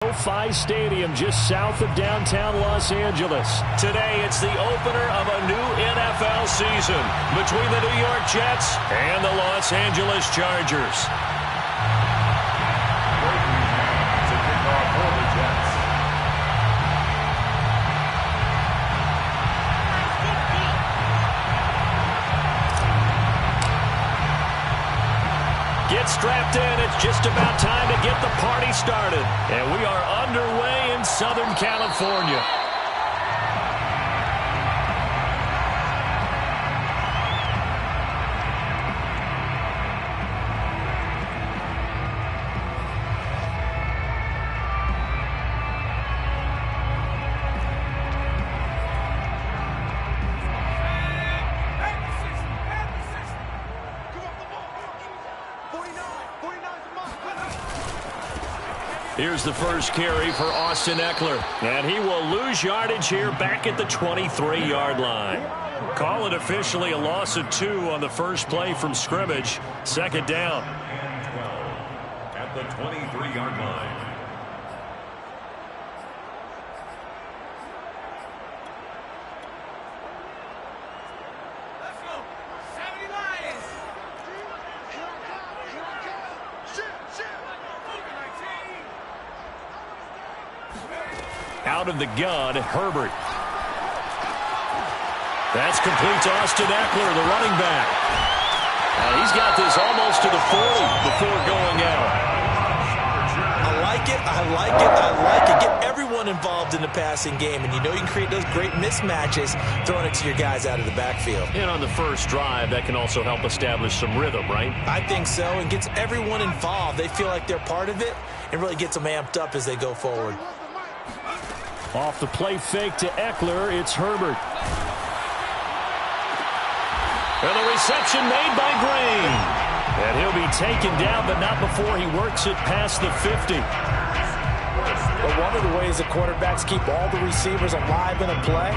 SoFi Stadium just south of downtown Los Angeles. Today, it's the opener of a new NFL season between the New York Jets and the Los Angeles Chargers. Strapped in, it's just about time to get the party started. And we are underway in Southern California. Here's the first carry for Austin Ekeler. And he will lose yardage here back at the 23-yard line. Call it officially a loss of 2 on the first play from scrimmage. Second down. At the 23-yard line. Out of the gun, Herbert. That's complete to Austin Ekeler, the running back. And he's got this almost to the 40 before going out. I like it, I like it, I like it. Get everyone involved in the passing game, and you know you can create those great mismatches throwing it to your guys out of the backfield. And on the first drive, that can also help establish some rhythm, right? I think so, and gets everyone involved. They feel like they're part of it, and really gets them amped up as they go forward. Off the play fake to Ekeler, it's Herbert. And the reception made by Green. And he'll be taken down, but not before he works it past the 50. But one of the ways the quarterbacks keep all the receivers alive in a play,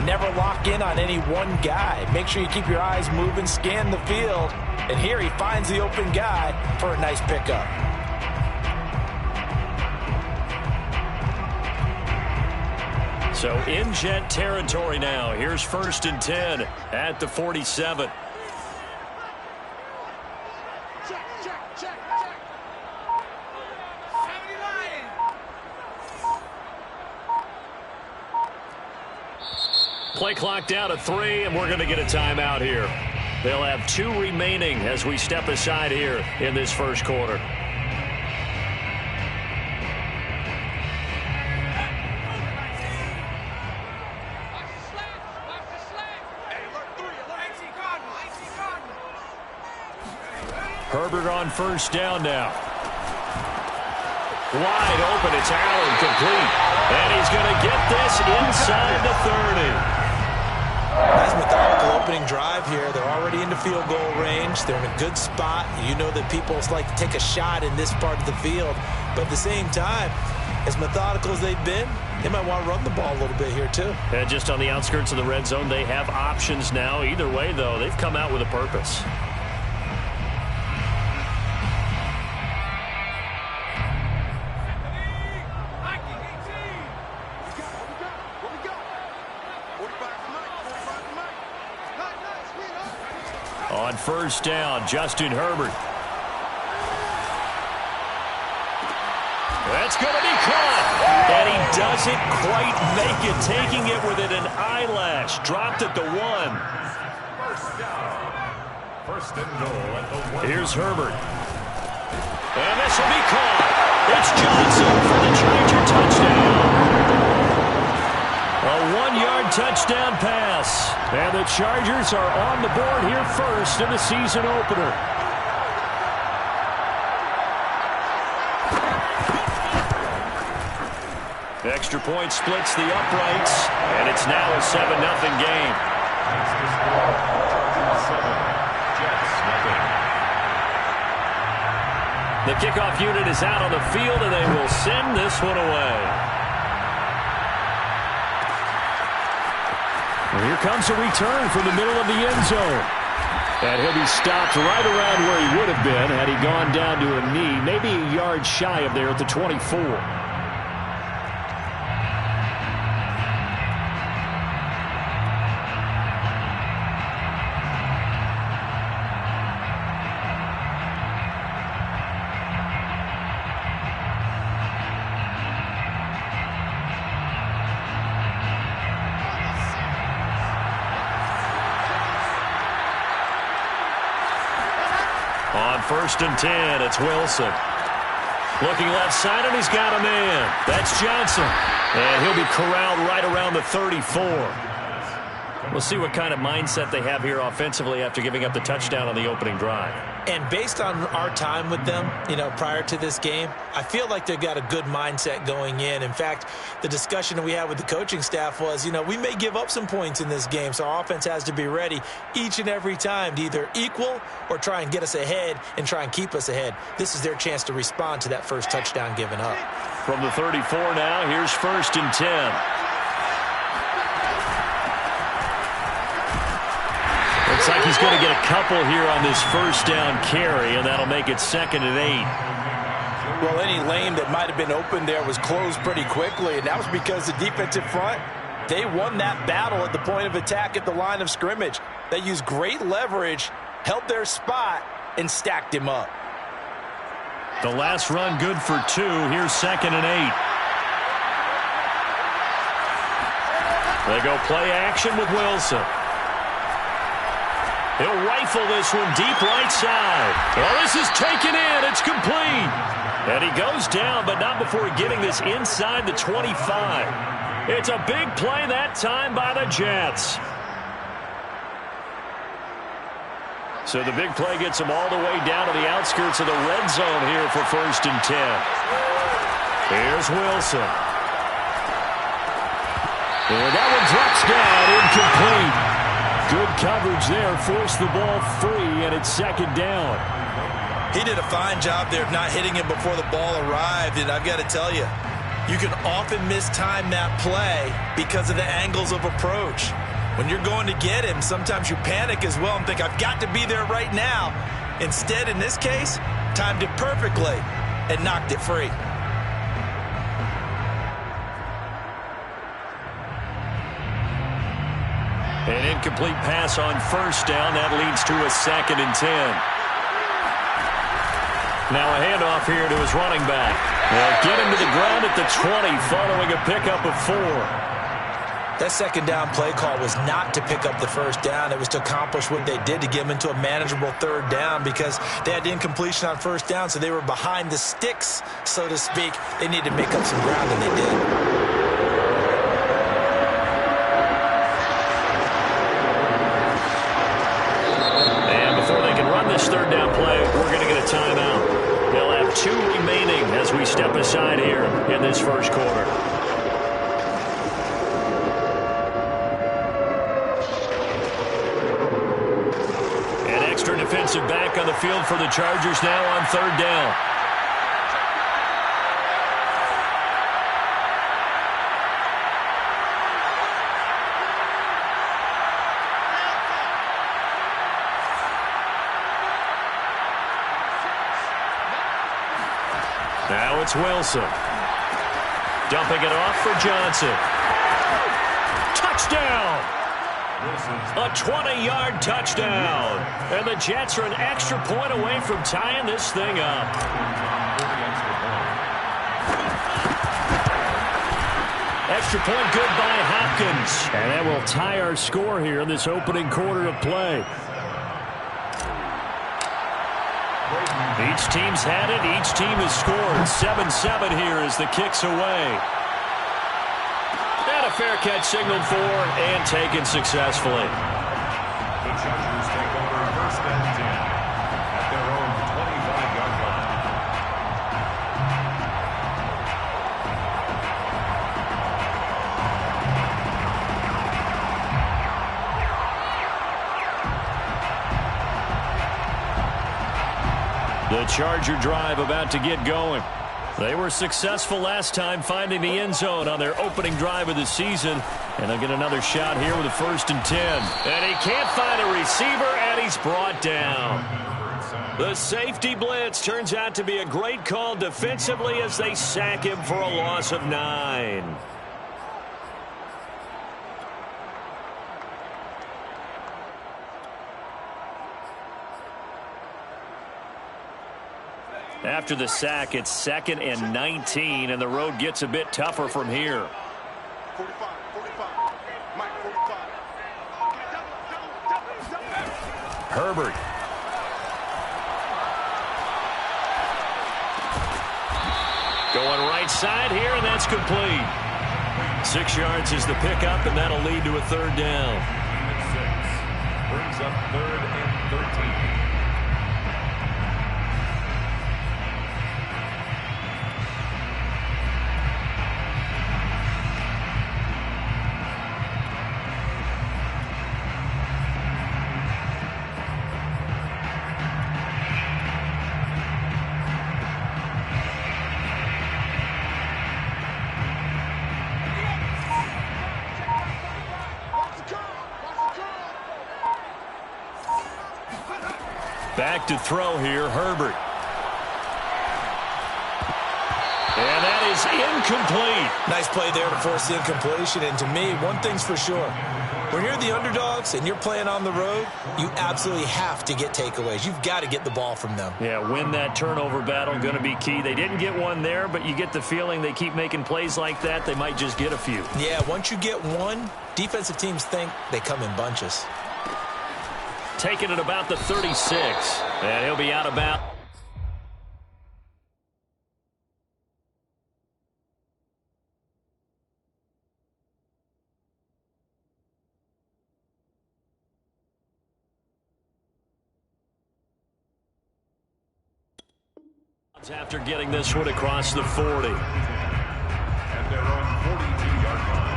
never lock in on any one guy. Make sure you keep your eyes moving, scan the field. And here he finds the open guy for a nice pickup. So in Jet territory now. Here's 1st and 10 at the 47. Play clock down to 3, and we're going to get a timeout here. They'll have 2 remaining as we step aside here in this first quarter. Herbert on first down now. Wide open, it's Allen, complete. And he's going to get this inside the 30. Nice methodical opening drive here. They're already into field goal range. They're in a good spot. You know that people like to take a shot in this part of the field. But at the same time, as methodical as they've been, they might want to run the ball a little bit here too. And just on the outskirts of the red zone, they have options now. Either way, though, they've come out with a purpose. On first down, Justin Herbert. That's going to be caught. And he doesn't quite make it, taking it within an eyelash. Dropped at the 1. First and goal at the 1. Here's Herbert. And this will be caught. It's Johnson for the Charger touchdown. A 1-yard touchdown pass. And the Chargers are on the board here first in the season opener. Extra point splits the uprights, and it's now a 7-0 game. The kickoff unit is out on the field, and they will send this one away. And here comes a return from the middle of the end zone. And he'll be stopped right around where he would have been had he gone down to a knee, maybe a yard shy of there at the 24. first and 10. It's Wilson. Looking left side, and he's got a man. That's Johnson. And he'll be corralled right around the 34. We'll see what kind of mindset they have here offensively after giving up the touchdown on the opening drive. And based on our time with them, prior to this game, I feel like they've got a good mindset going in. In fact, the discussion that we had with the coaching staff was, we may give up some points in this game, so our offense has to be ready each and every time to either equal or try and get us ahead and try and keep us ahead. This is their chance to respond to that first touchdown given up. From the 34 now, here's first and 10. Looks like he's going to get a couple here on this first down carry, and that'll make it 2nd and 8. Well, any lane that might have been open there was closed pretty quickly, and that was because the defensive front, they won that battle at the point of attack at the line of scrimmage. They used great leverage, held their spot, and stacked him up. The last run good for 2. Here's 2nd and 8. They go play action with Wilson. He'll rifle this one deep right side. Well, this is taken in. It's complete. And he goes down, but not before getting this inside the 25. It's a big play that time by the Jets. So the big play gets him all the way down to the outskirts of the red zone here for first and 10. Here's Wilson. And that one drops down, incomplete. Good coverage there, forced the ball free, and it's 2nd down. He did a fine job there of not hitting him before the ball arrived, and I've got to tell you, you can often mistime that play because of the angles of approach. When you're going to get him, sometimes you panic as well and think, I've got to be there right now. Instead, in this case, timed it perfectly and knocked it free. An incomplete pass on first down. That leads to a 2nd and 10. Now a handoff here to his running back. They'll get him to the ground at the 20 following a pickup of 4. That 2nd down play call was not to pick up the first down. It was to accomplish what they did to get him into a manageable 3rd down because they had incompletion on first down, so they were behind the sticks, so to speak. They needed to make up some ground, and they did. This 3rd down play, we're going to get a timeout. They'll have 2 remaining as we step aside here in this first quarter. An extra defensive back on the field for the Chargers now on 3rd down. Now it's Wilson. Dumping it off for Johnson. Touchdown! A 20-yard touchdown. And the Jets are an extra point away from tying this thing up. Extra point good by Hopkins. And that will tie our score here in this opening quarter of play. Each team's had it. Each team has scored. 7-7 here as the kick's away. And a fair catch signaled for and taken successfully. The Chargers take over first and 10 at their own 25-yard line. The Charger drive about to get going. They were successful last time finding the end zone on their opening drive of the season. And they'll get another shot here with a 1st and 10. And he can't find a receiver, and he's brought down. The safety blitz turns out to be a great call defensively as they sack him for a loss of 9. After the sack, it's 2nd and 19, and the road gets a bit tougher from here. 45. Mike, 45. Herbert. Going right side here, and that's complete. 6 yards is the pickup, and that'll lead to a third down. 6 brings up 3rd and 13. Back to throw here, Herbert. And that is incomplete. Nice play there to force the incompletion. And to me, one thing's for sure. When you're the underdogs and you're playing on the road, you absolutely have to get takeaways. You've got to get the ball from them. Yeah, win that turnover battle, going to be key. They didn't get one there, but you get the feeling they keep making plays like that, they might just get a few. Yeah, once you get one, defensive teams think they come in bunches. Taking it about the 36, and he'll be out about. After getting this one across the 40. At their own 42-yard line.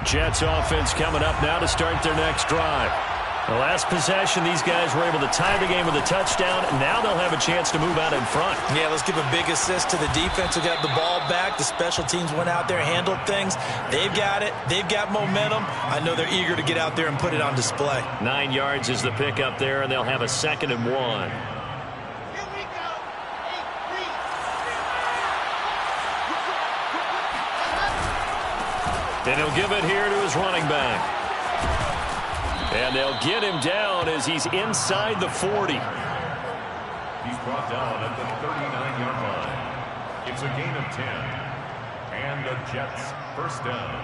Jets offense coming up now to start their next drive. The last possession, these guys were able to tie the game with a touchdown, and now they'll have a chance to move out in front. Yeah, let's give a big assist to the defense who got the ball back. The special teams went out there, handled things. They've got it. They've got momentum. I know they're eager to get out there and put it on display. 9 yards is the pickup there, and they'll have a 2nd and 1. And he'll give it here to his running back. And they'll get him down as he's inside the 40. He's brought down at the 39-yard line. It's a gain of 10. And the Jets first down.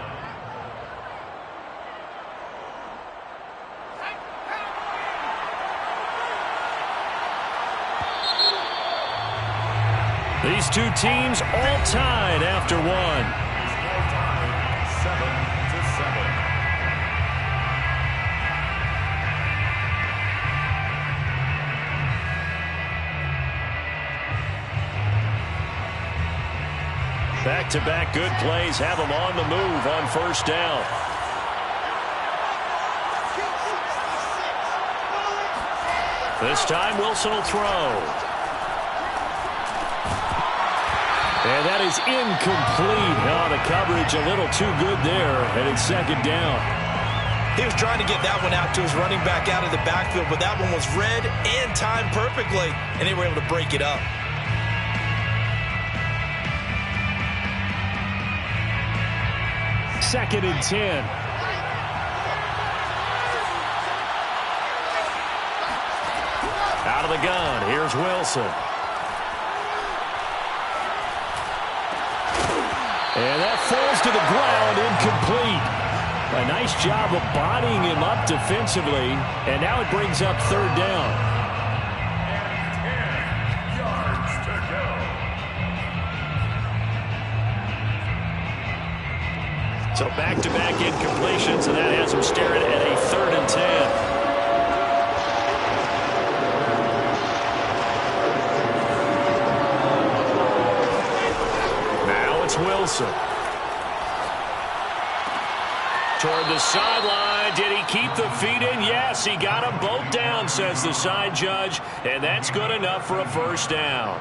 These two teams all tied after one. 7-7. Back-to-back good plays have them on the move on first down. This time Wilson will throw. And that is incomplete. Oh, the coverage a little too good there, and it's 2nd down. He was trying to get that one out to his running back out of the backfield, but that one was read and timed perfectly, and they were able to break it up. Second and 10. Out of the gun, here's Wilson. And that falls to the ground, incomplete. A nice job of bodying him up defensively, and now it brings up 3rd down. And 10 yards to go. So back-to-back incompletions, and that has them staring at a 3rd and 10. Wilson. Toward the sideline. Did he keep the feet in? Yes, he got them both down, says the side judge. And that's good enough for a first down.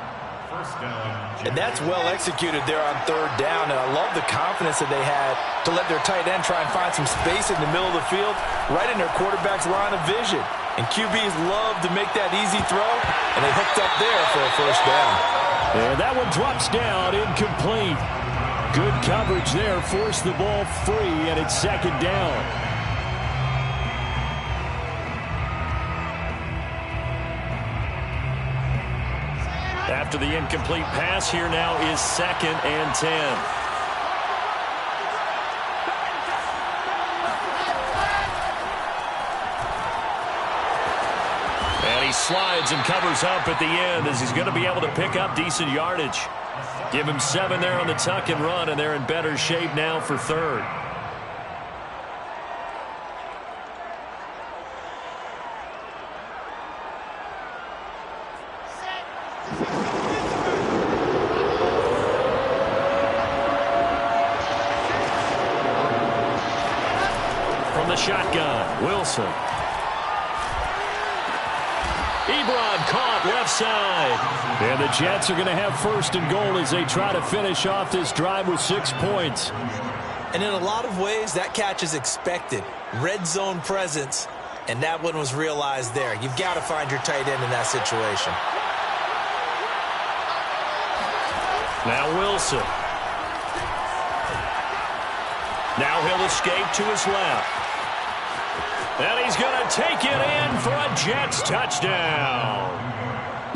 And that's well executed there on 3rd down. And I love the confidence that they had to let their tight end try and find some space in the middle of the field, right in their quarterback's line of vision. And QBs love to make that easy throw, and they hooked up there for a first down. And that one drops down, incomplete. Good coverage there, forced the ball free, and it's 2nd down. After the incomplete pass, here now is 2nd and 10. slides and covers up at the end as he's going to be able to pick up decent yardage. Give him 7 there on the tuck and run, and they're in better shape now for third. From the shotgun, Wilson. Ebron caught left side. And the Jets are going to have first and goal as they try to finish off this drive with 6 points. And in a lot of ways, that catch is expected. Red zone presence, and that one was realized there. You've got to find your tight end in that situation. Now Wilson. Now he'll escape to his left. And he's going to take it in for a Jets touchdown.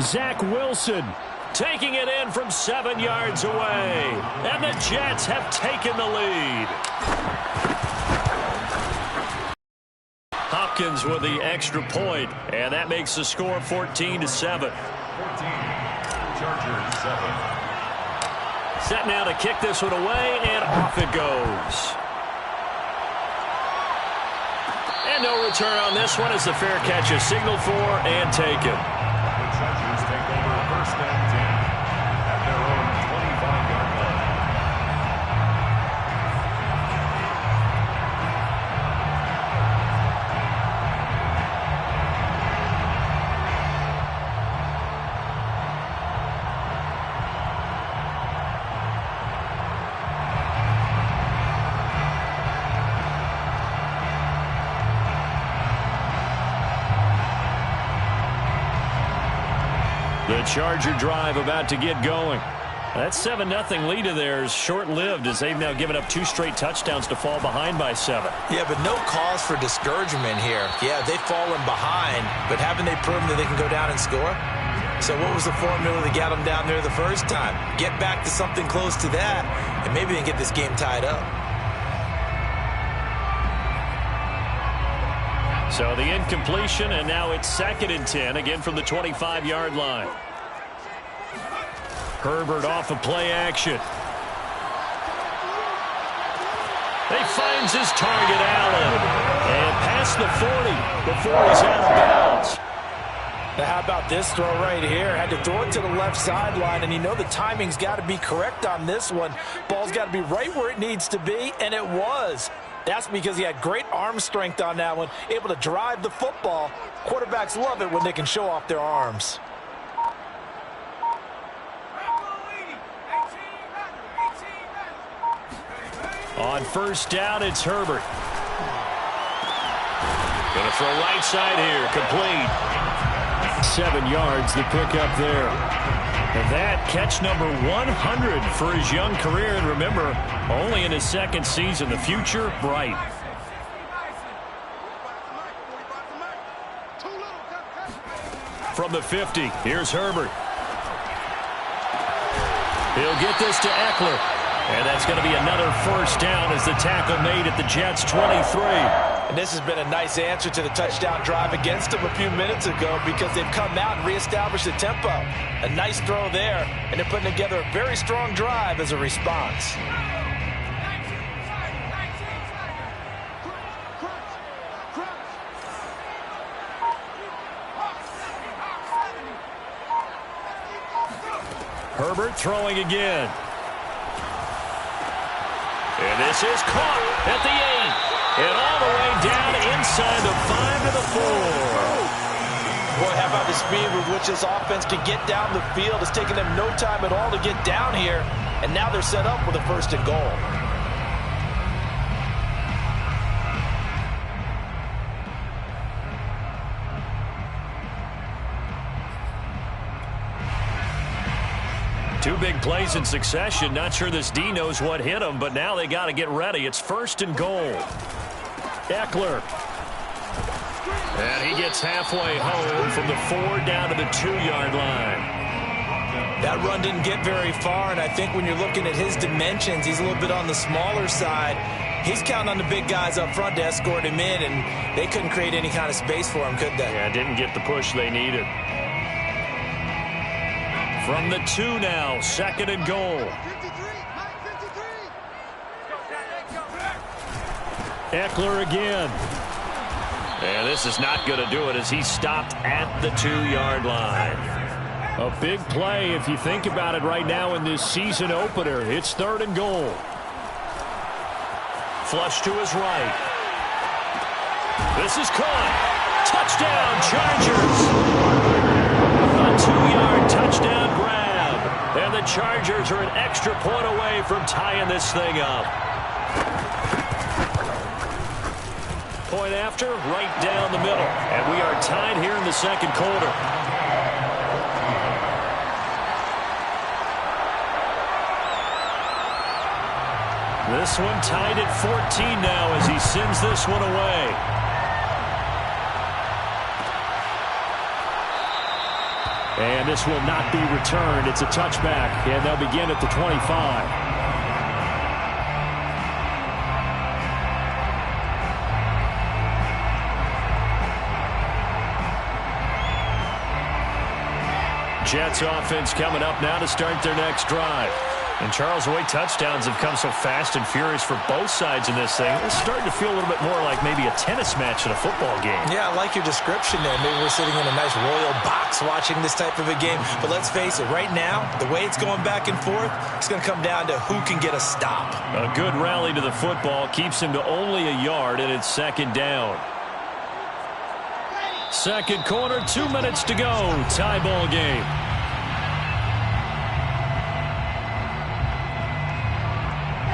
Zach Wilson taking it in from 7 yards away. And the Jets have taken the lead. Hopkins with the extra point, and that makes the score 14-7. 14. Chargers 7. Set now to kick this one away, and off it goes. And no return on this one as the fair catch is signaled for and taken. The Chargers take over first and 10 at their own 25-yard line. The Charger drive about to get going. That 7-0 lead of theirs short-lived as they've now given up 2 straight touchdowns to fall behind by 7. Yeah, but no cause for discouragement here. Yeah, they've fallen behind, but haven't they proven that they can go down and score? So what was the formula that got them down there the first time? Get back to something close to that, and maybe they can get this game tied up. So the incompletion, and now it's 2nd and 10, again from the 25-yard line. Herbert off of play action. He finds his target, Allen. And past the 40 before he's out of bounds. Now how about this throw right here? Had to throw it to the left sideline, and you know the timing's got to be correct on this one. Ball's got to be right where it needs to be, and it was. That's because he had great arm strength on that one, able to drive the football. Quarterbacks love it when they can show off their arms. On first down, it's Herbert. Going to throw right side here, complete. 7 yards, the pickup there. And that catch number 100 for his young career. And remember, only in his 2nd season, the future bright. From the 50, here's Herbert. He'll get this to Eckler. And that's going to be another first down as the tackle made at the Jets' 23. And this has been a nice answer to the touchdown drive against them a few minutes ago because they've come out and reestablished the tempo. A nice throw there, and they're putting together a very strong drive as a response. Herbert throwing again. And this is caught at the 8. And all the way down inside the 5 to the 4. Boy, how about the speed with which this offense can get down the field? It's taken them no time at all to get down here. And now they're set up with a first and goal. Two big plays in succession. Not sure this D knows what hit him, but now they got to get ready. It's first and goal. Eckler. And he gets halfway home from the 4 down to the 2-yard line. That run didn't get very far, and I think when you're looking at his dimensions, he's a little bit on the smaller side. He's counting on the big guys up front to escort him in, and they couldn't create any kind of space for him, could they? Yeah, didn't get the push they needed. From the 2 now, 2nd and goal. Eckler again. And this is not going to do it as he stopped at the 2-yard line. A big play if you think about it right now in this season opener. It's 3rd and goal. Flush to his right. This is caught. Touchdown, Chargers. A 2-yard touchdown grab. And the Chargers are an extra point away from tying this thing up. Point after, right down the middle. And we are tied here in the 2nd quarter. This one tied at 14 now as he sends this one away. And this will not be returned. It's a touchback, and they'll begin at the 25. Jets offense coming up now to start their next drive. And Charles, the way touchdowns have come so fast and furious for both sides in this thing, it's starting to feel a little bit more like maybe a tennis match in a football game. Yeah, I like your description there. Maybe we're sitting in a nice royal box watching this type of a game. But let's face it, right now, the way it's going back and forth, it's going to come down to who can get a stop. A good rally to the football keeps him to only a yard, and it's 2nd down. 2nd quarter, 2 minutes to go. Tie ball game.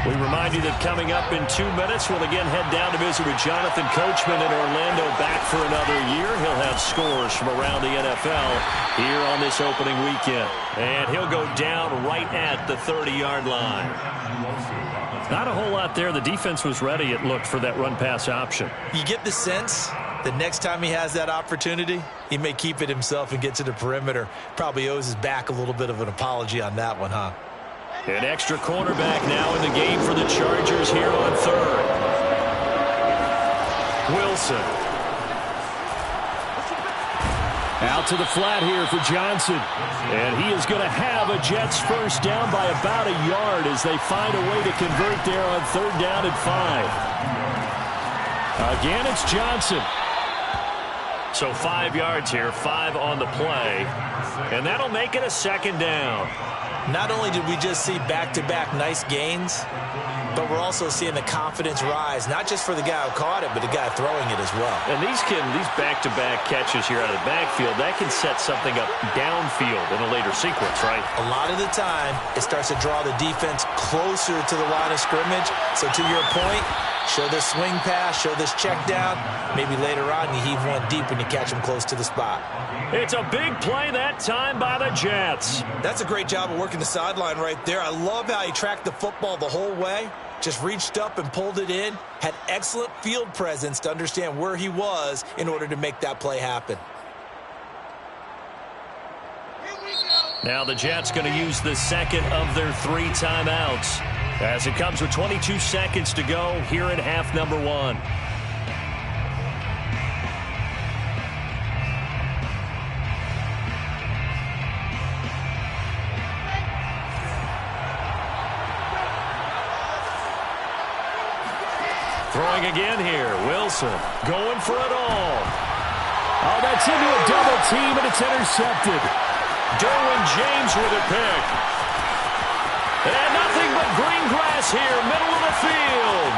We remind you that coming up in 2 minutes, we'll again head down to visit with Jonathan Coachman in Orlando, back for another year. He'll have scores from around the NFL here on this opening weekend. And he'll go down right at the 30-yard line. Not a whole lot there. The defense was ready, it looked, for that run-pass option. You get the sense that next time he has that opportunity, he may keep it himself and get to the perimeter. Probably owes his back a little bit of an apology on that one, huh? An extra cornerback now in the game for the Chargers here on 3rd. Wilson. Out to the flat here for Johnson. And he is going to have a Jets first down by about a yard as they find a way to convert there on 3rd down and 5. Again, it's Johnson. So 5 yards here, 5 on the play. And that'll make it a 2nd down. Not only did we just see back-to-back nice gains, but we're also seeing the confidence rise, not just for the guy who caught it, but the guy throwing it as well. And these back-to-back catches here out of the backfield, that can set something up downfield in a later sequence, right? A lot of the time, it starts to draw the defense closer to the line of scrimmage. So to your point, show this swing pass, show this check down. Maybe later on you heave one deep when you catch him close to the spot. It's a big play that time by the Jets. That's a great job of working the sideline right there. I love how he tracked the football the whole way. Just reached up and pulled it in. Had excellent field presence to understand where he was in order to make that play happen. Now the Jets going to use the 2nd of their 3 timeouts as it comes with 22 seconds to go here in half number 1. Throwing again here. Wilson going for it all. Oh, that's into a double team, and it's intercepted. Derwin James with a pick. And nothing but green grass here, middle of the field.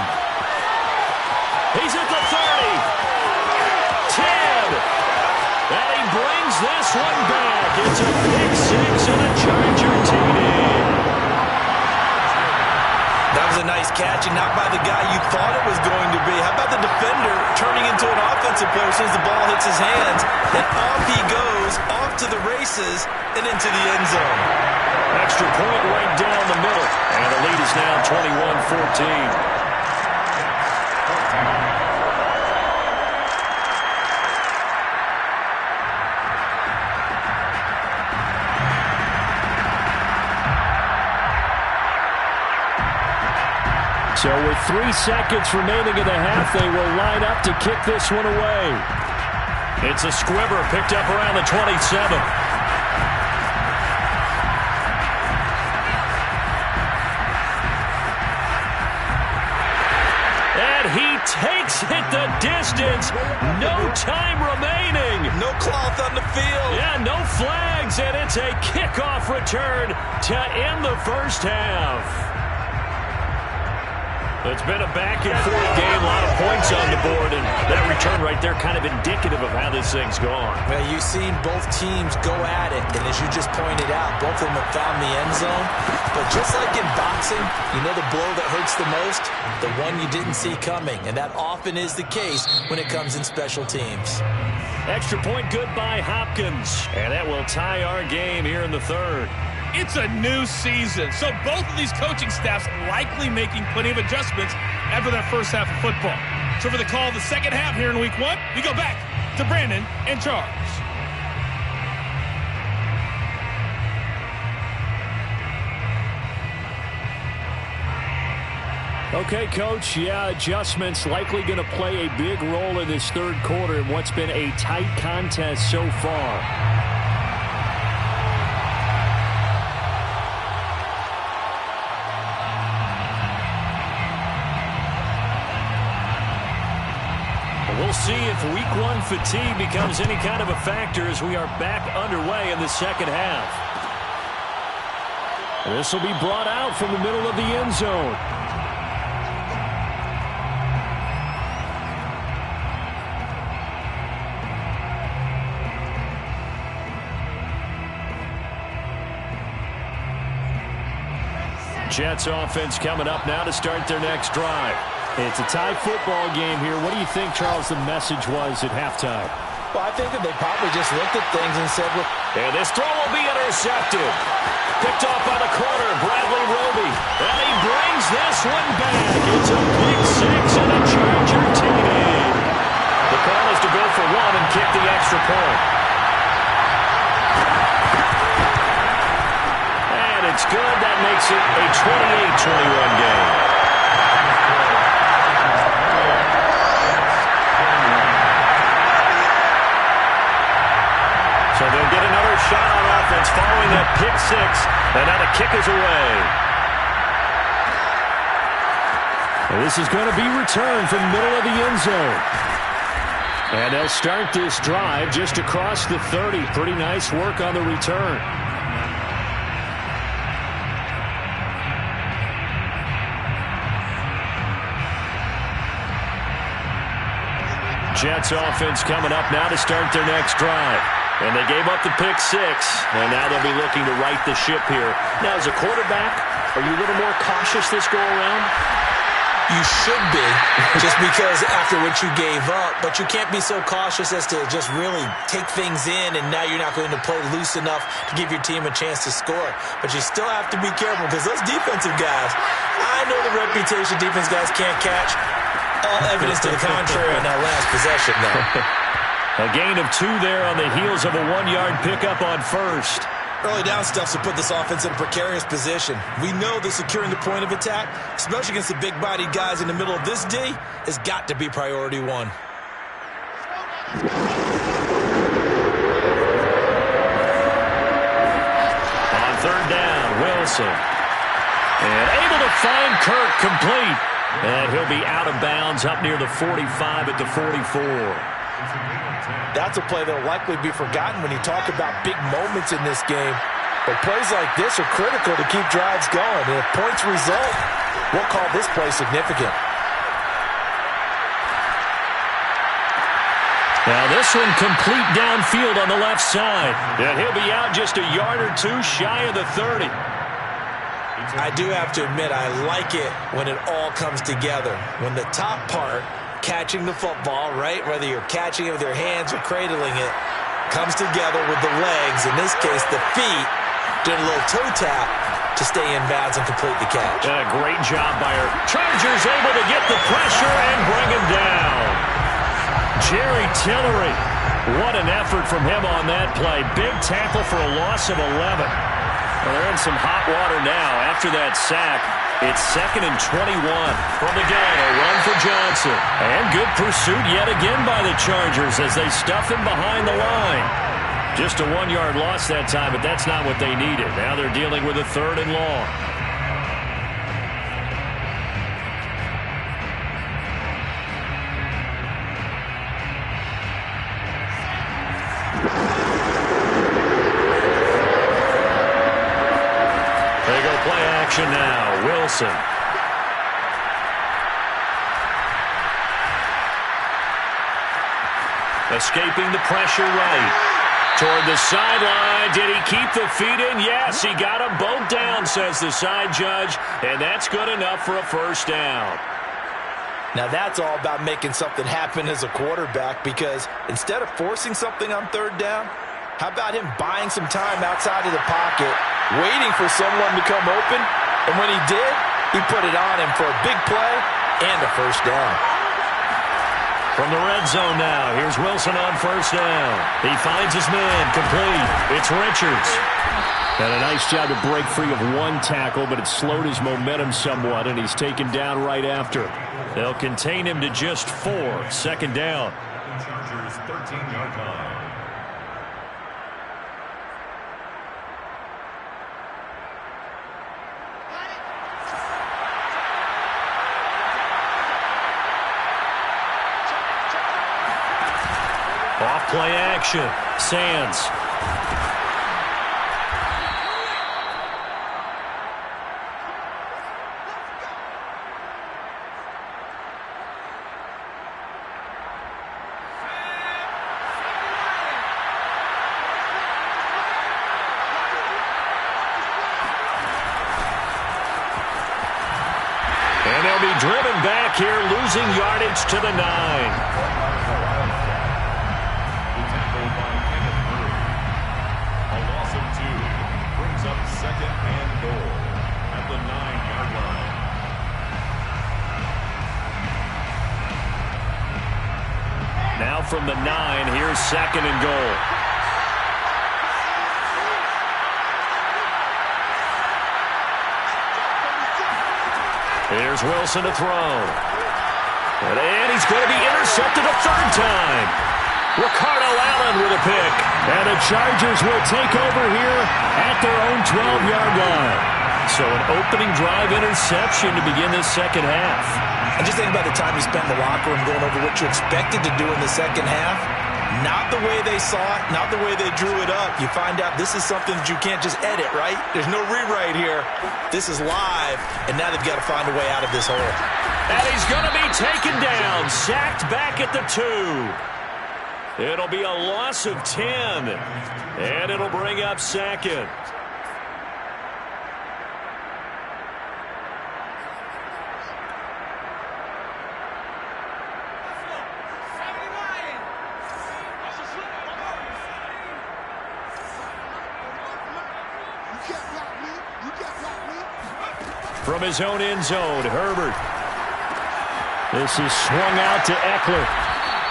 He's at the 30. 10. And he brings this one back. It's a pick 6 and a Charger TD. That was a nice catch, and not by the guy you thought it was going to be. How about the defender turning into an offensive player as soon as the ball hits his hands? And off he goes, off to the races, and into the end zone. Extra point right down the middle. And the lead is now 21-14. So with 3 seconds remaining in the half, they will line up to kick this one away. It's a squibber picked up around the 27. Takes it the distance. No time remaining. No cloth on the field. Yeah, no flags, and it's a kickoff return to end the first half. It's been a back-and-forth game, a lot of points on the board, and that return right there kind of indicative of how this thing's gone. Well, you've seen both teams go at it, and as you just pointed out, both of them have found the end zone. But just like in boxing, you know the blow that hurts the most? The one you didn't see coming, and that often is the case when it comes in special teams. Extra point good by Hopkins, and that will tie our game here in the third. It's a new season, so both of these coaching staffs likely making plenty of adjustments after that first half of football. So for the call of the second half here in Week 1, we go back to Brandon and Charles. Okay, Coach, yeah, adjustments likely going to play a big role in this third quarter in what's been a tight contest so far. We'll see if Week 1 fatigue becomes any kind of a factor as we are back underway in the second half. This will be brought out from the middle of the end zone. Jets offense coming up now to start their next drive. It's a tie football game here. What do you think, Charles, the message was at halftime? Well, I think that they probably just looked at things and said, well, and this throw will be intercepted. Picked off by the corner, Bradley Roby. And he brings this one back. It's a big 6 and a Charger TD. The call is to go for one and kick the extra point. And it's good. That makes it a 28-21 game. So they'll get another shot on offense following that pick 6, and now the kick is away. And this is going to be returned from the middle of the end zone. And they'll start this drive just across the 30. Pretty nice work on the return. Jets offense coming up now to start their next drive. And they gave up the pick 6, and now they'll be looking to right the ship here. Now, as a quarterback, are you a little more cautious this go-around? You should be, just because after what you gave up, but you can't be so cautious as to just really take things in, and now you're not going to play loose enough to give your team a chance to score. But you still have to be careful, because those defensive guys, I know the reputation defense guys can't catch. All evidence to the contrary on that last possession, though. A gain of 2 there on the heels of a 1-yard pickup on first. Early down stuffs will put this offense in a precarious position. We know that securing the point of attack, especially against the big-bodied guys in the middle of this D, has got to be priority 1. On third down, Wilson. And able to find Kirk complete. And he'll be out of bounds up near the 45 at the 44. that's a play that will likely be forgotten when you talk about big moments in this game. But plays like this are critical to keep drives going. And if points result, we'll call this play significant. Now this one complete downfield on the left side. And he'll be out just a yard or two shy of the 30. I do have to admit, I like it when it all comes together. When the top part, catching the football, right, whether you're catching it with your hands or cradling it, comes together with the legs, in this case the feet, doing a little toe tap to stay in bounds and complete the catch. And a great job by her. Chargers able to get the pressure and bring him down. Jerry Tillery, what an effort from him on that play. Big tackle for a loss of 11. Well, they're in some hot water now after that sack. It's 2nd and 21 from the gun. A run for Johnson. And good pursuit yet again by the Chargers as they stuff him behind the line. Just a 1-yard loss that time, but that's not what they needed. Now they're dealing with a 3rd and long. They go play action now. Wilson. Escaping the pressure right. Toward the sideline. Did he keep the feet in? Yes, he got them both down, says the side judge. And that's good enough for a 1st down. Now that's all about making something happen as a quarterback, because instead of forcing something on 3rd down, how about him buying some time outside of the pocket, waiting for someone to come open, and when he did, he put it on him for a big play and a 1st down. From the red zone now, here's Wilson on 1st down. He finds his man, complete. It's Richards. And a nice job to break free of 1 tackle, but it slowed his momentum somewhat, and he's taken down right after. They'll contain him to just 4. 2nd down. Chargers 13-yard line. Off play action. Sands. And they'll be driven back here, losing yardage to the 9. Now from the 9, here's 2nd and goal. Here's Wilson to throw. And he's going to be intercepted a 3rd time. Ricardo Allen with a pick. And the Chargers will take over here at their own 12-yard line. So an opening drive interception to begin this 2nd half. And just think about the time you spent in the locker room going over what you expected to do in the 2nd half. Not the way they saw it, not the way they drew it up. You find out this is something that you can't just edit, right? There's no rewrite here. This is live, and now they've got to find a way out of this hole. And he's going to be taken down, sacked back at the 2. It'll be a loss of 10, and it'll bring up 2nd. From his own end zone, Herbert. This is swung out to Eckler.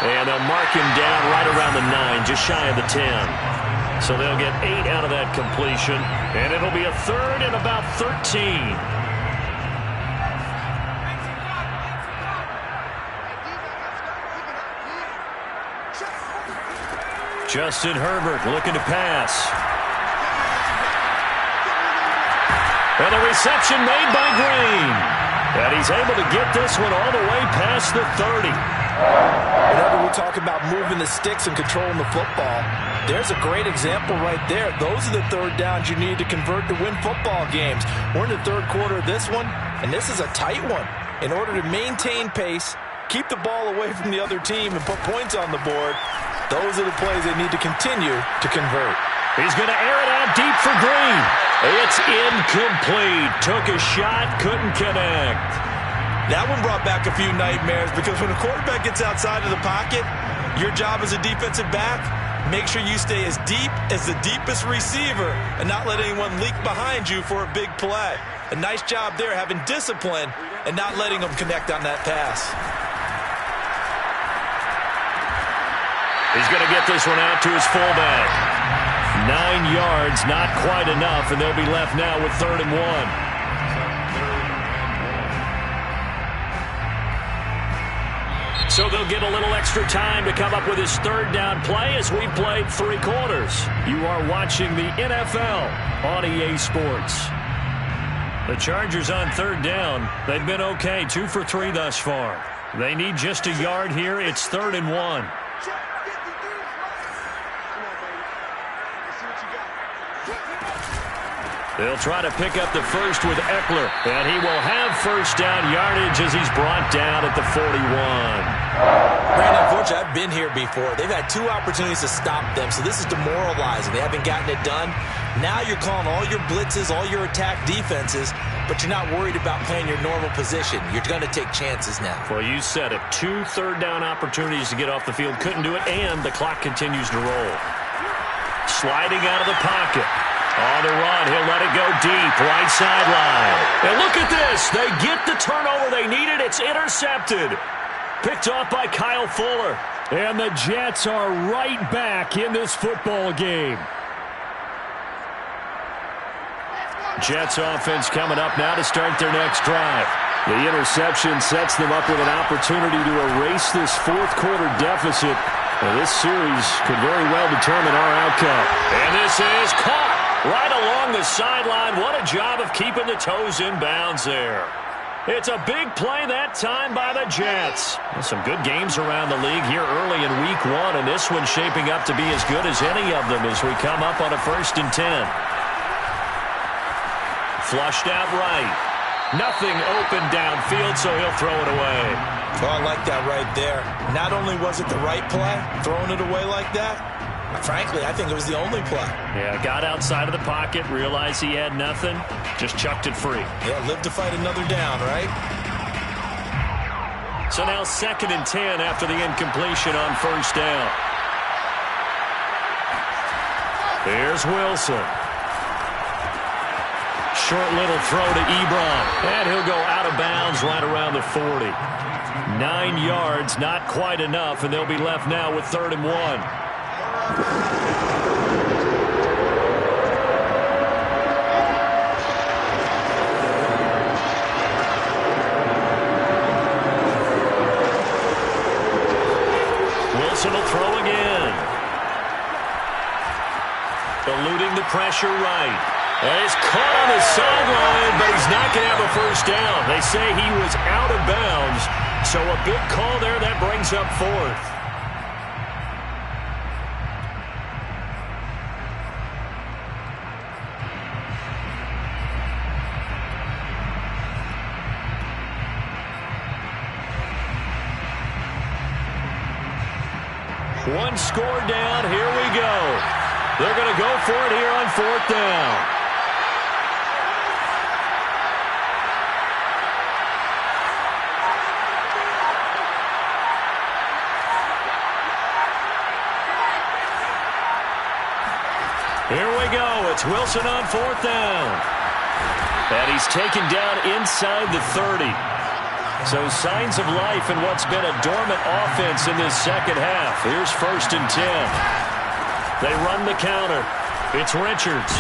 And they'll mark him down right around the 9, just shy of the 10. So they'll get 8 out of that completion. And it'll be a 3rd and about 13. Justin Herbert looking to pass. And a reception made by Green. And he's able to get this one all the way past the 30. Whenever we talk about moving the sticks and controlling the football, there's a great example right there. Those are the 3rd downs you need to convert to win football games. We're in the 3rd quarter of this one, and this is a tight one. In order to maintain pace, keep the ball away from the other team, and put points on the board, those are the plays they need to continue to convert. He's going to air it out deep for Green. It's incomplete. Took a shot, couldn't connect. That one brought back a few nightmares, because when a quarterback gets outside of the pocket, your job as a defensive back, make sure you stay as deep as the deepest receiver and not let anyone leak behind you for a big play. A nice job there, having discipline and not letting them connect on that pass. He's going to get this one out to his fullback. 9 yards, not quite enough, and they'll be left now with 3rd and 1. So they'll get a little extra time to come up with his third down play as we played 3 quarters. You are watching the NFL on EA Sports. The Chargers on third down. They've been okay, 2 for 3 thus far. They need just a yard here. It's 3rd and 1. They'll try to pick up the first with Eckler, and he will have first down yardage as he's brought down at the 41. Brandon, unfortunately, I've been here before. They've had 2 opportunities to stop them, so this is demoralizing. They haven't gotten it done. Now you're calling all your blitzes, all your attack defenses, but you're not worried about playing your normal position. You're going to take chances now. Well, you said it. 2 third-down opportunities to get off the field. Couldn't do it, and the clock continues to roll. Sliding out of the pocket. On the run, he'll let it go deep, right sideline. And look at this. They get the turnover they needed. It's intercepted. Picked off by Kyle Fuller. And the Jets are right back in this football game. Jets offense coming up now to start their next drive. The interception sets them up with an opportunity to erase this fourth quarter deficit. Well, this series could very well determine our outcome. And this is caught right along the sideline. What a job of keeping the toes in bounds there. It's a big play that time by the Jets. Some good games around the league here early in week 1, and this one's shaping up to be as good as any of them as we come up on a 1st and 10. Flushed out right. Nothing open downfield, so he'll throw it away. Oh, I like that right there. Not only was it the right play, throwing it away like that, frankly, I think it was the only play. Yeah, got outside of the pocket, realized he had nothing, just chucked it free. Yeah, live to fight another down, right? So now 2nd and 10 after the incompletion on 1st down. Here's Wilson. Short little throw to Ebron, and he'll go out of bounds right around the 40. 9 yards, not quite enough, and they'll be left now with 3rd and 1. Wilson will throw again. Eluding the pressure right. And he's caught on the sideline, but he's not going to have a first down. They say he was out of bounds, so a big call there that brings up 4th. One score down. Here we go. They're going to go for it here on 4th down. Here we go. It's Wilson on 4th down. And he's taken down inside the 30. So signs of life in what's been a dormant offense in this second half. Here's 1st and 10. They run the counter. It's Richards.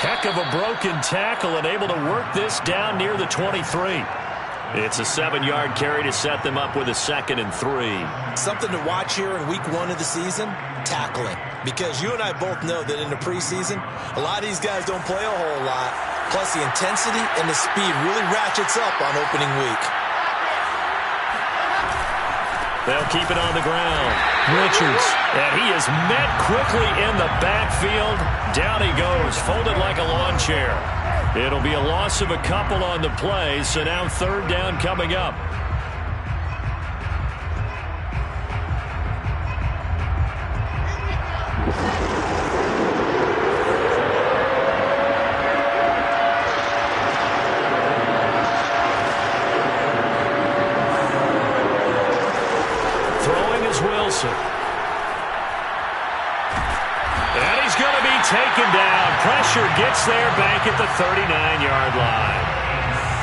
Heck of a broken tackle and able to work this down near the 23. It's a 7-yard carry to set them up with a 2nd and 3. Something to watch here in week 1 of the season, tackling. Because you and I both know that in the preseason, a lot of these guys don't play a whole lot. Plus the intensity and the speed really ratchets up on opening week. They'll keep it on the ground. Richards, and he is met quickly in the backfield. Down he goes, folded like a lawn chair. It'll be a loss of a couple on the play, so now 3rd down coming up. Throwing is Wilson. And he's going to be taken down. Pressure gets there back at the 39-yard line.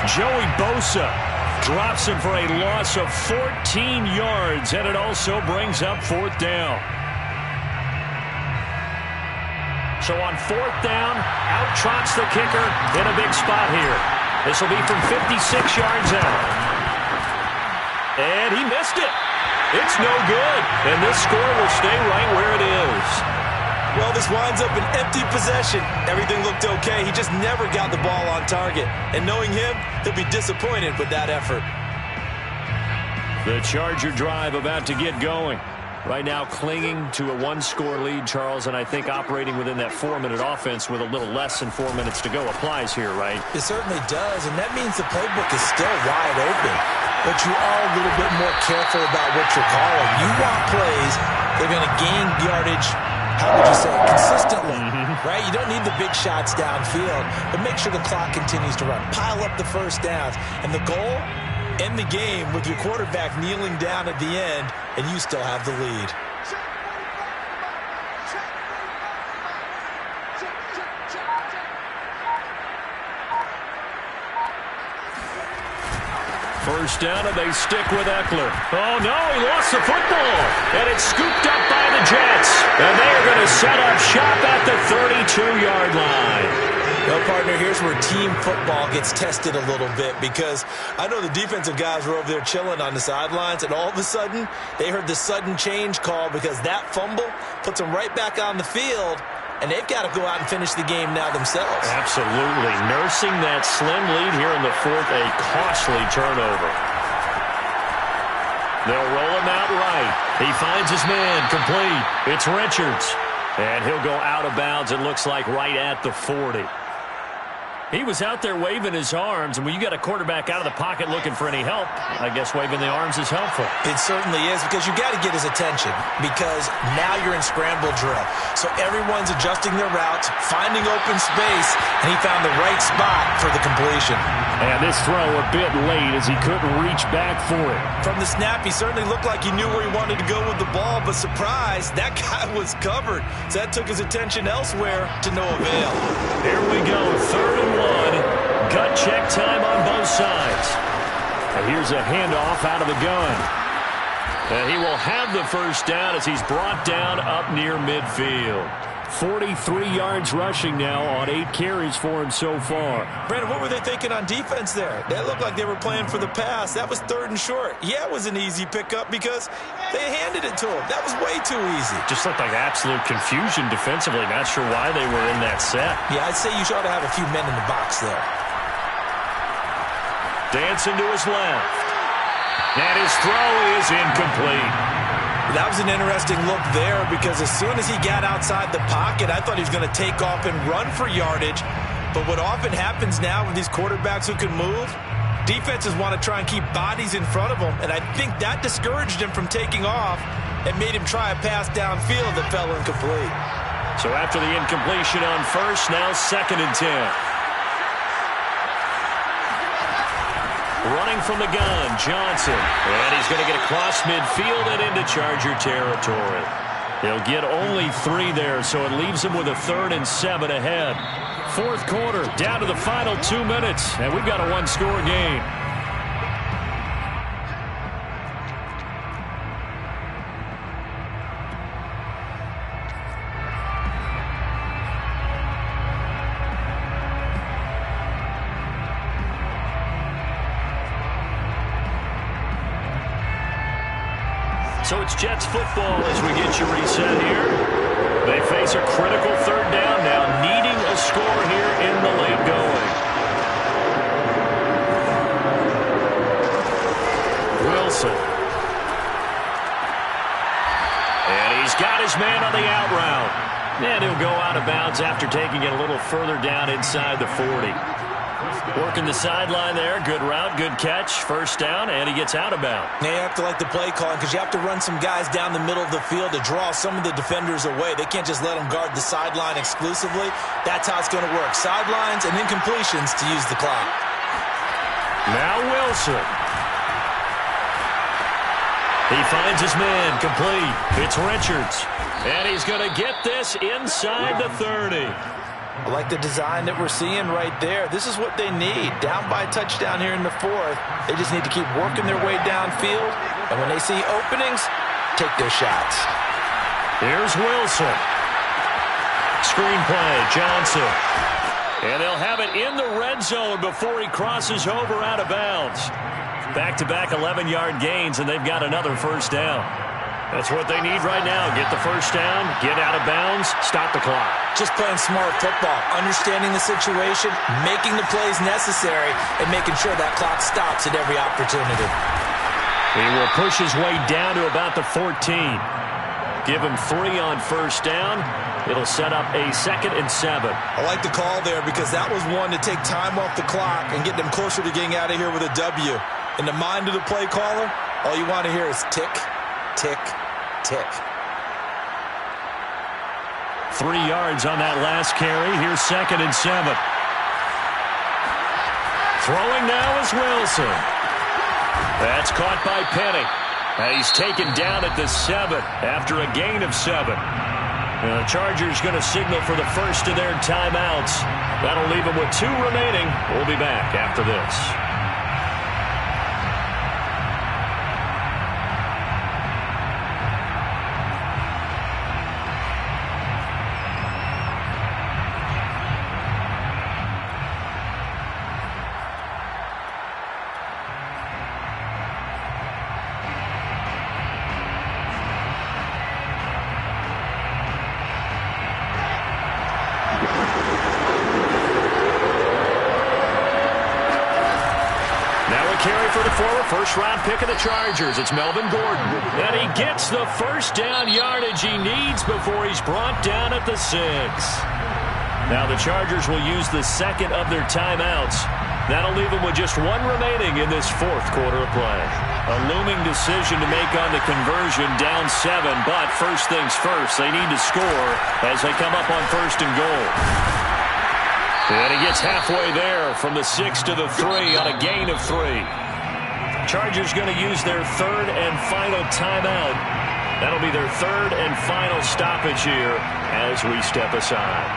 Joey Bosa drops him for a loss of 14 yards, and it also brings up 4th down. So on 4th down, out trots the kicker in a big spot here. This will be from 56 yards out. And he missed it. It's no good. And this score will stay right where it is. Well, this winds up an empty possession. Everything looked okay. He just never got the ball on target. And knowing him, he'll be disappointed with that effort. The Charger drive about to get going. Right now clinging to a one-score lead, Charles, and I think operating within that 4-minute offense with a little less than 4 minutes to go applies here, right? It certainly does, and that means the playbook is still wide open. But you are a little bit more careful about what you're calling. You want plays that are going to gain yardage, how would you say, consistently, right? You don't need the big shots downfield, but make sure the clock continues to run. Pile up the first downs, and the goal, end the game with your quarterback kneeling down at the end, and you still have the lead. First down, and they stick with Eckler. Oh, no, he lost the football. And it's scooped up by the Jets. And they are going to set up shop at the 32-yard line. Well, partner, here's where team football gets tested a little bit, because I know the defensive guys were over there chilling on the sidelines, and all of a sudden they heard the sudden change call because that fumble puts them right back on the field, and they've got to go out and finish the game now themselves. Absolutely. Nursing that slim lead here in the fourth, a costly turnover. They'll roll him out right. He finds his man, complete. It's Richards. And he'll go out of bounds, it looks like, right at the 40. He was out there waving his arms, and when you got a quarterback out of the pocket looking for any help, I guess waving the arms is helpful. It certainly is, because you got to get his attention, because now you're in scramble drill. So everyone's adjusting their routes, finding open space, and he found the right spot for the completion. And this throw a bit late as he couldn't reach back for it. From the snap, he certainly looked like he knew where he wanted to go with the ball, but surprise, that guy was covered. So that took his attention elsewhere to no avail. Here we go, 3rd and 1. Gut check time on both sides. And here's a handoff out of the gun. And he will have the first down as he's brought down up near midfield. 43 yards rushing now on 8 carries for him so far. Brandon, what were they thinking on defense there? That looked like they were playing for the pass. That was 3rd and short. Yeah, it was an easy pickup because they handed it to him. That was way too easy. Just looked like absolute confusion defensively. Not sure why they were in that set. Yeah, I'd say you ought to have a few men in the box there. Dancing to his left. And his throw is incomplete. That was an interesting look there, because as soon as he got outside the pocket, I thought he was going to take off and run for yardage. But what often happens now with these quarterbacks who can move, defenses want to try and keep bodies in front of them, and I think that discouraged him from taking off and made him try a pass downfield that fell incomplete. So after the incompletion on first, now 2nd and 10. Running from the gun, Johnson. And he's going to get across midfield and into Charger territory. He'll get only 3 there, so it leaves him with a 3rd and 7 ahead. 4th quarter, down to the final 2 minutes, and we've got a 1-score game. So it's Jets football as we get you reset here. They face a critical 3rd down now, needing a score here in the late going. Wilson. And he's got his man on the out route. And he'll go out of bounds after taking it a little further down inside the 40. Working the sideline there. Good route, good catch. First down, and he gets out of bounds. Now you have to like the play calling, because you have to run some guys down the middle of the field to draw some of the defenders away. They can't just let them guard the sideline exclusively. That's how it's going to work. Sidelines and incompletions to use the clock. Now Wilson. He finds his man, complete. It's Richards. And he's going to get this inside the 30. I like the design that we're seeing right there. This is what they need. Down by a touchdown here in the 4th. They just need to keep working their way downfield. And when they see openings, take their shots. Here's Wilson. Screen play, Johnson. And they'll have it in the red zone before he crosses over out of bounds. Back-to-back 11-yard gains, and they've got another first down. That's what they need right now. Get the first down, get out of bounds, stop the clock. Just playing smart football, understanding the situation, making the plays necessary, and making sure that clock stops at every opportunity. He will push his way down to about the 14. Give him 3 on first down. It'll set up a 2nd and 7. I like the call there because that was one to take time off the clock and get them closer to getting out of here with a W. In the mind of the play caller, all you want to hear is tick, tick, tick. 3 yards on that last carry. Here's 2nd and 7. Throwing now is Wilson. That's caught by Penny. And he's taken down at the 7 after a gain of 7. And the Chargers going to signal for the first of their timeouts. That'll leave them with 2 remaining. We'll be back after this. First-round pick of the Chargers. It's Melvin Gordon. And he gets the first down yardage he needs before he's brought down at the 6. Now the Chargers will use the 2nd of their timeouts. That'll leave them with just 1 remaining in this 4th quarter of play. A looming decision to make on the conversion, down 7. But first things first, they need to score as they come up on 1st and goal. And he gets halfway there from the 6 to the 3 on a gain of 3. Chargers going to use their 3rd and final timeout. That'll be their 3rd and final stoppage here as we step aside.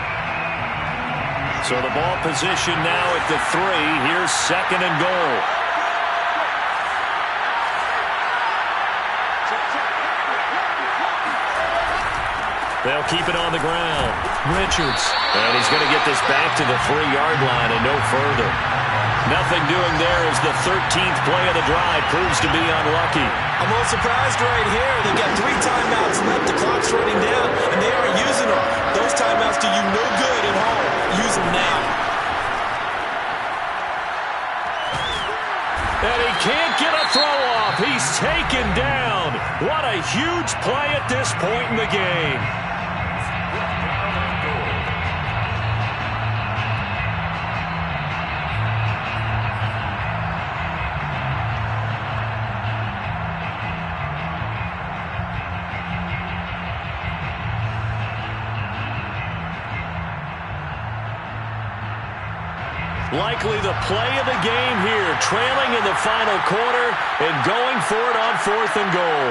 So the ball position now at the 3. Here's 2nd and goal. They'll keep it on the ground. Richards. And he's going to get this back to the 3-yard line and no further. Nothing doing there as the 13th play of the drive proves to be unlucky. I'm a little surprised right here. They got 3 timeouts left. The clock's running down, and they aren't using them. Those timeouts do you no good at home. Use them now. And he can't get a throw off. He's taken down. What a huge play at this point in the game. Likely the play of the game here, trailing in the final quarter and going for it on 4th and goal.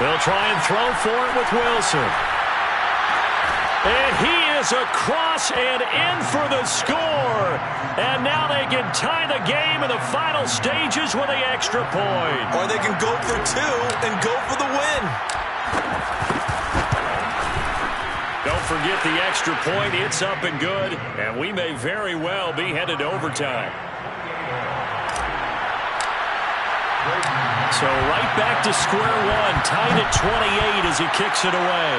They'll try and throw for it with Wilson. And he is across and in for the score. And now they can tie the game in the final stages with the extra point. Or they can go for 2 and go for the win. Don't forget the extra point. It's up and good, and we may very well be headed to overtime. So right back to square one, tied at 28 as he kicks it away.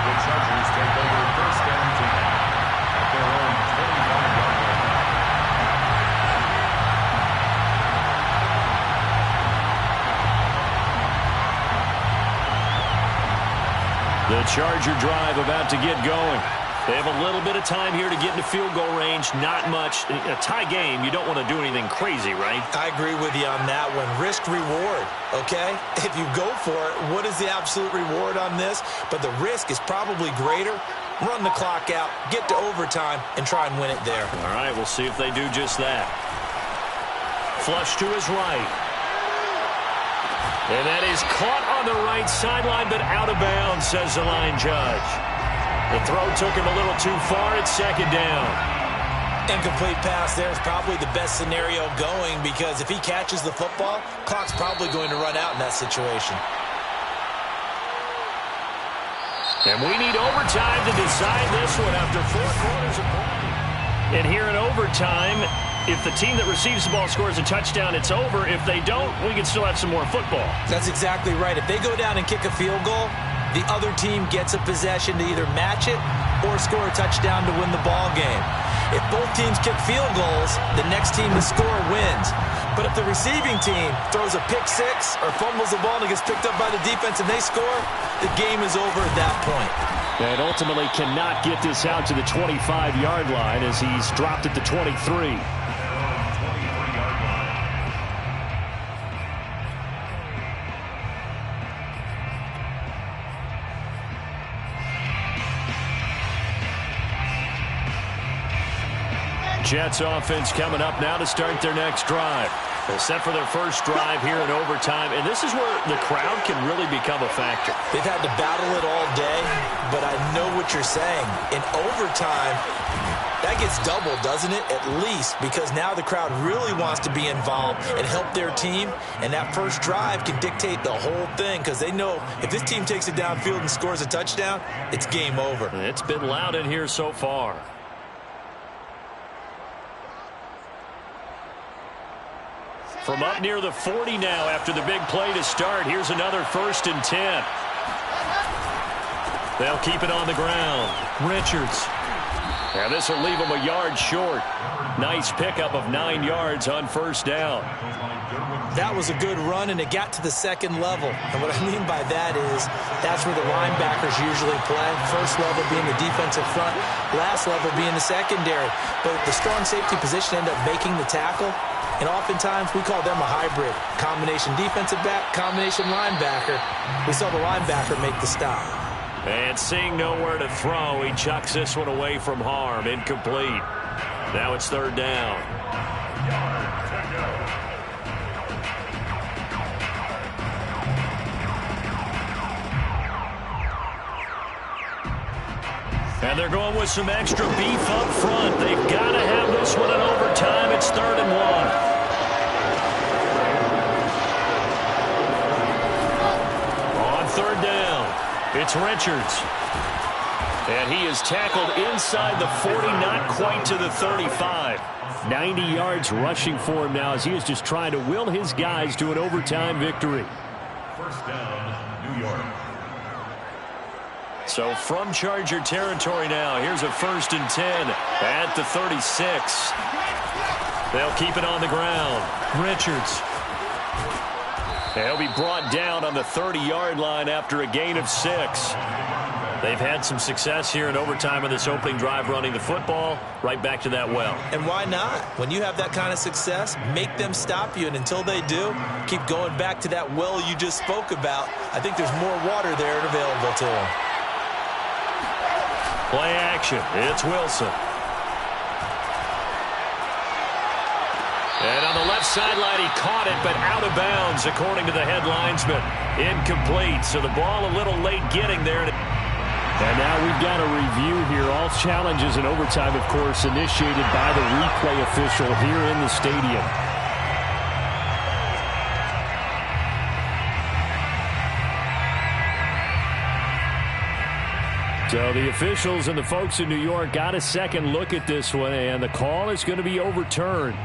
The Chargers take over 1st and 10 at their own 25-yard line. The Charger drive about to get going. They have a little bit of time here to get into field goal range. Not much. A tie game, you don't want to do anything crazy, right? I agree with you on that one. Risk-reward, okay? If you go for it, what is the absolute reward on this? But the risk is probably greater. Run the clock out, get to overtime, and try and win it there. All right, we'll see if they do just that. Flush to his right. And that is caught on the right sideline, but out of bounds, says the line judge. The throw took him a little too far. It's 2nd down. Incomplete pass there is probably the best scenario going because if he catches the football, clock's probably going to run out in that situation. And we need overtime to decide this one after 4 quarters of play. And here in overtime, if the team that receives the ball scores a touchdown, it's over. If they don't, we can still have some more football. That's exactly right. If they go down and kick a field goal, the other team gets a possession to either match it or score a touchdown to win the ball game. If both teams kick field goals, the next team to score wins. But if the receiving team throws a pick six or fumbles the ball and it gets picked up by the defense and they score, the game is over at that point. And ultimately cannot get this out to the 25-yard line as he's dropped at the 23. Jets offense coming up now to start their next drive. They're set for their first drive here in overtime, and this is where the crowd can really become a factor. They've had to battle it all day, but I know what you're saying. In overtime, that gets doubled, doesn't it? At least, because now the crowd really wants to be involved and help their team, and that first drive can dictate the whole thing because they know if this team takes it downfield and scores a touchdown, it's game over. It's been loud in here so far. From up near the 40 now after the big play to start. Here's another 1st and 10. They'll keep it on the ground. Richards. Now this will leave them a yard short. Nice pickup of 9 yards on 1st down. That was a good run, and it got to the second level. And what I mean by that is that's where the linebackers usually play. First level being the defensive front, last level being the secondary. But the strong safety position ended up making the tackle. And oftentimes we call them a hybrid. Combination defensive back, combination linebacker. We saw the linebacker make the stop. And seeing nowhere to throw, he chucks this one away from harm. Incomplete. Now it's 3rd down. And they're going with some extra beef up front. They've got to have this one in overtime. It's 3rd and 1. On 3rd down, it's Richards. And he is tackled inside the 40, not quite to the 35. 90 yards rushing for him now as he is just trying to will his guys to an overtime victory. 1st down, New York. So from Charger territory now, here's a 1st and 10 at the 36. They'll keep it on the ground. Richards. He'll be brought down on the 30-yard line after a gain of 6. They've had some success here in overtime in this opening drive running the football. Right back to that well. And why not? When you have that kind of success, make them stop you. And until they do, keep going back to that well you just spoke about. I think there's more water there available to them. Play action. It's Wilson. And on the left sideline, he caught it, but out of bounds, according to the head linesman. Incomplete, so the ball a little late getting there. And now we've got a review here. All challenges in overtime, of course, initiated by the replay official here in the stadium. So the officials and the folks in New York got a second look at this one, and the call is going to be overturned.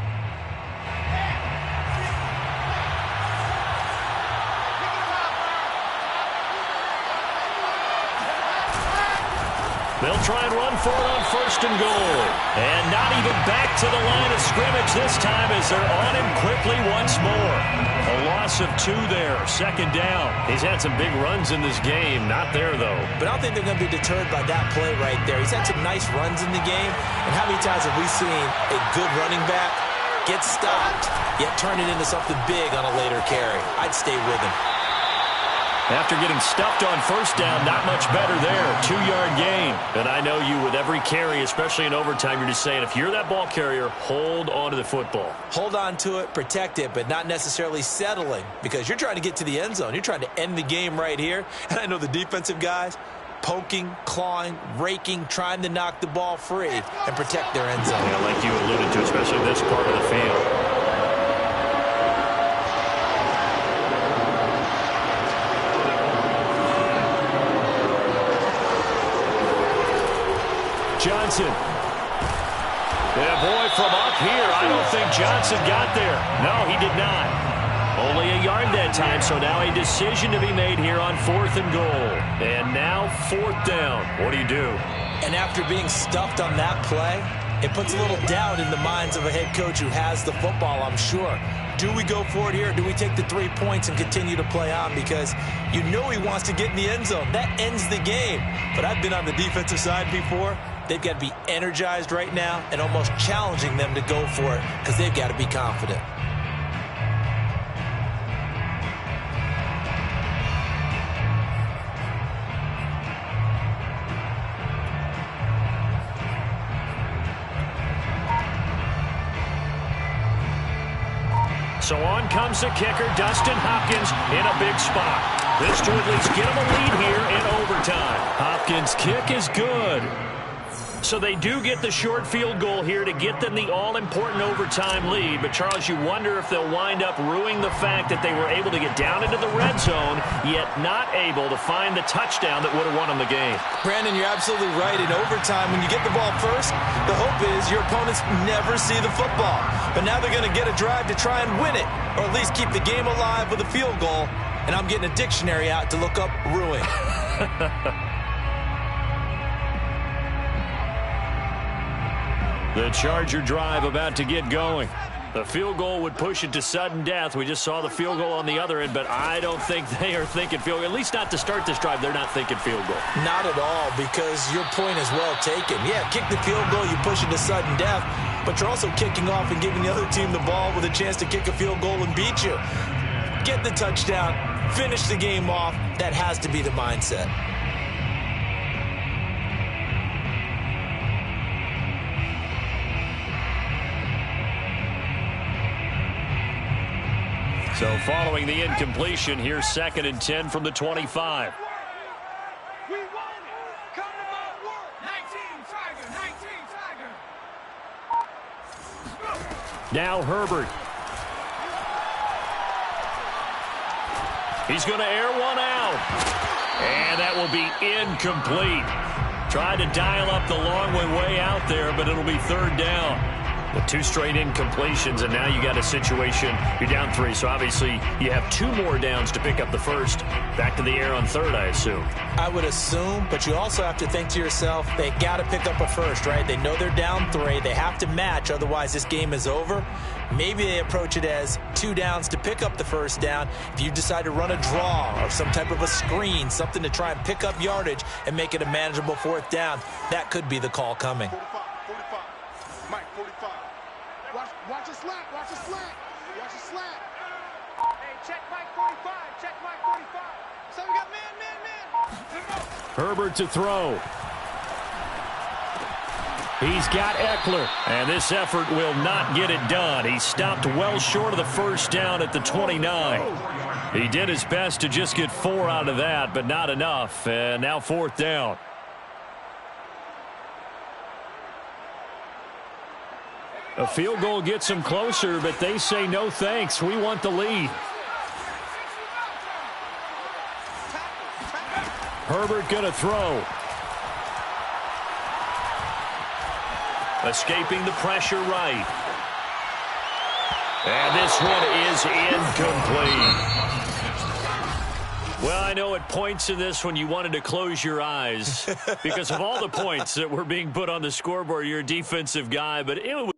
They'll try and run for it on 1st and goal. And not even back to the line of scrimmage this time as they're on him quickly once more. A loss of 2 there. 2nd down. He's had some big runs in this game. Not there, though. But I don't think they're going to be deterred by that play right there. He's had some nice runs in the game. And how many times have we seen a good running back get stopped, yet turn it into something big on a later carry? I'd stay with him. After getting stuffed on 1st down, not much better there. 2-yard gain. And I know you, with every carry, especially in overtime, you're just saying, if you're that ball carrier, hold on to the football. Hold on to it, protect it, but not necessarily settling, because you're trying to get to the end zone. You're trying to end the game right here. And I know the defensive guys poking, clawing, raking, trying to knock the ball free and protect their end zone. Yeah, like you alluded to, especially this part of the field. Johnson. Yeah, boy, from up here, I don't think Johnson got there. No, he did not. Only a yard that time, so now a decision to be made here on 4th and goal. And now 4th down. What do you do? And after being stuffed on that play, it puts a little doubt in the minds of a head coach who has the football, I'm sure. Do we go for it here? Do we take the 3 points and continue to play on? Because you know he wants to get in the end zone. That ends the game. But I've been on the defensive side before. They've got to be energized right now and almost challenging them to go for it because they've got to be confident. So on comes the kicker, Dustin Hopkins, in a big spot. This to at least get him a lead here in overtime. Hopkins' kick is good. So they do get the short field goal here to get them the all-important overtime lead. But, Charles, you wonder if they'll wind up ruining the fact that they were able to get down into the red zone, yet not able to find the touchdown that would have won them the game. Brandon, you're absolutely right. In overtime, when you get the ball first, the hope is your opponents never see the football. But now they're going to get a drive to try and win it, or at least keep the game alive with a field goal. And I'm getting a dictionary out to look up ruin. The Charger drive about to get going. The field goal would push it to sudden death. We just saw the field goal on the other end, but I don't think they are thinking field goal. At least not to start this drive. They're not thinking field goal. Not at all, because your point is well taken. Yeah, kick the field goal, you push it to sudden death, but you're also kicking off and giving the other team the ball with a chance to kick a field goal and beat you. Get the touchdown, finish the game off. That has to be the mindset. So following the incompletion, here's 2nd and 10 from the 25. We want it. Come to my work. 19 Tiger. Now Herbert. He's going to air one out. And that will be incomplete. Tried to dial up the long way out there, but it'll be 3rd down. With 2 straight incompletions, and now you got a situation, you're down 3, so obviously you have 2 more downs to pick up the first. Back to the air on 3rd, I assume. I would assume, but you also have to think to yourself, they got to pick up a first, right? They know they're down 3. They have to match, otherwise this game is over. Maybe they approach it as 2 downs to pick up the first down. If you decide to run a draw or some type of a screen, something to try and pick up yardage and make it a manageable 4th down, that could be the call coming. 45. Mike, 45. Watch a slant. Watch a slant. Watch a slant. Hey, check Mike 45. Check Mike 45. So we got man. Herbert to throw. He's got Eckler, and this effort will not get it done. He stopped well short of the first down at the 29. He did his best to just get 4 out of that, but not enough, and now 4th down. A field goal gets them closer, but they say no thanks. We want the lead. Herbert going to throw. Escaping the pressure right. And this one is incomplete. Well, I know at points in this one you wanted to close your eyes because of all the points that were being put on the scoreboard. You're a defensive guy, but it was